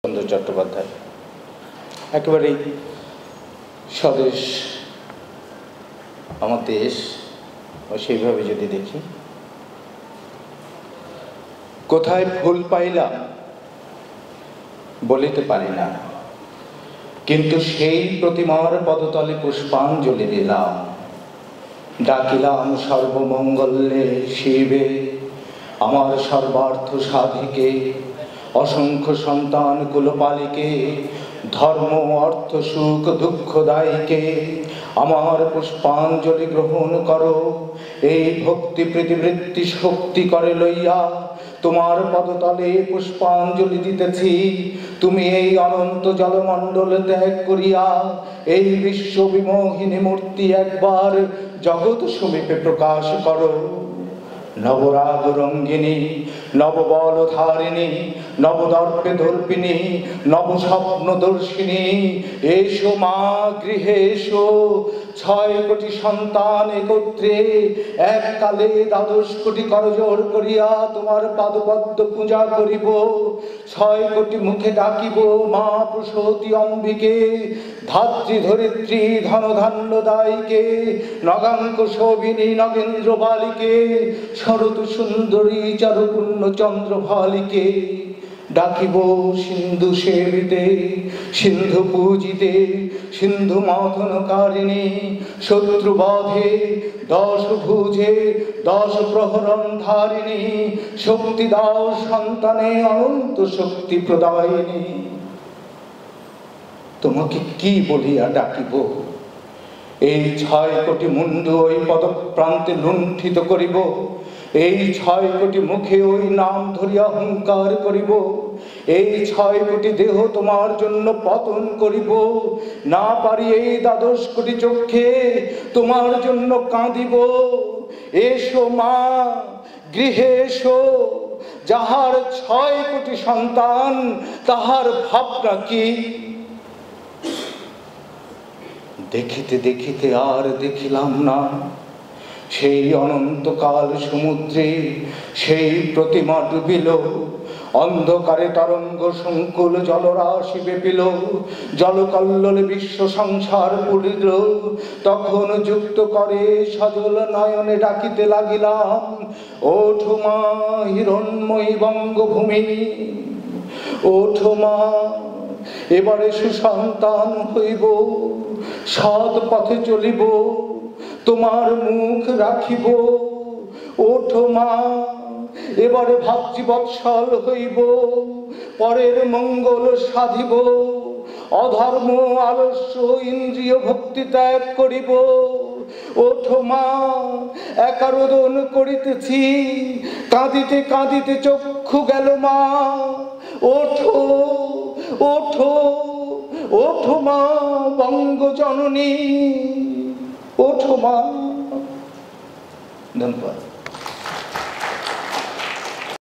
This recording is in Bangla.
চন্দ্র চট্টোপাধ্যায় একেবারেই স্বদেশ আমার দেশ, সেইভাবে যদি দেখি, কোথায় ফুল পাইলাম বলিতে পারি না, কিন্তু সেই প্রতিমার পদতলে পুষ্পাঞ্জলি দিলাম। ডাকিলাম সর্বমঙ্গলে শিবে, আমার সর্বার্থ সাধিকে, অসংখ্য সন্তান কুলপালিকে, ধর্ম অর্থ সুখ দুঃখদায়ীকে আমার পুষ্পাঞ্জলি গ্রহণ করো। এই ভক্তি প্রীতিবৃত্তি শক্তি করে লইয়া তোমার পদতলে পুষ্পাঞ্জলি দিতেছি। তুমি এই অনন্ত জলমণ্ডল ত্যাগ করিয়া এই বিশ্ব বিমোহিনী মূর্তি একবার জগৎ সমীপে প্রকাশ করো। নবরাগ রঙ্গিনী, নববল ধারিণী, নবদর্পে দর্পিনী, নবস্বপ্নদর্শিনী, এসো মা গৃহে এসো। 6 কোটি সন্তান একত্রে এককালে 12 কোটি করজোড় করিয়া তোমার পাদপদ্ম পূজা করিব। 6 কোটি মুখে ডাকিব মা প্রসূতি অম্বিকে, ধাত্রী ধরিত্রী ধনধান্য দায়িকে, নগাঙ্ক শোভিনী নগেন্দ্র বালিকে, শরৎ সুন্দরী চারুপূর্ণ চন্দ্রভালিকে। ডাকিব সিন্ধু সেবিতে, সিন্ধু পূজিতে, সিন্ধু মথনকারিণী, শত্রুবধে 10 ভুজে 10 প্রহরণ ধারিণী, শক্তি দাও সন্তানে অনন্ত শক্তি প্রদায়িনী। তোমাকে কি বলিয়া ডাকিব? এই 6 কোটি মুন্ডু ওই পদপ্রান্তে লুণ্ঠিত করিব। এই 6 কোটি মুখে ওই নাম ধরিয়া হুঙ্কার করিব। এই 6 কোটি দেহ তোমার জন্য পতন করিব। না পারি এই 12 কোটি চক্ষে তোমার জন্য কাঁদিব। এসো মা গৃহে এসো। যাহার 6 কোটি সন্তান তাহার ভাবনা কি? দেখিতে দেখিতে আর দেখিলাম না সেই অনন্তকাল সমুদ্রে সেই প্রতিমা ডুবিল। অন্ধকারে তরঙ্গ সংকুল জলরাশি বেপিল, জলকল্লোলে বিশ্ব সংসার পুরিল। তখন যুক্ত করে সজল নয়নে ডাকিতে লাগিলাম, ওঠো মা হিরণ্ময়ী বঙ্গভূমি, ওঠো মা এবারে সুসন্তান হইব, সৎ পথে চলিব, তোমার মুখ রাখিব। ওঠো মা এবারে ভাতৃবৎসল হইব, পরের মঙ্গল সাধিব, অধর্ম আলস্য ইন্দ্রিয় ভক্তি ত্যাগ করিব। ওঠো মা একা রোদন করিতেছি, কাঁদিতে কাঁদিতে চক্ষু গেল মা। ওঠো ওঠো ওঠো মা বঙ্গজননী, ওঠো মা। ধন্যবাদ।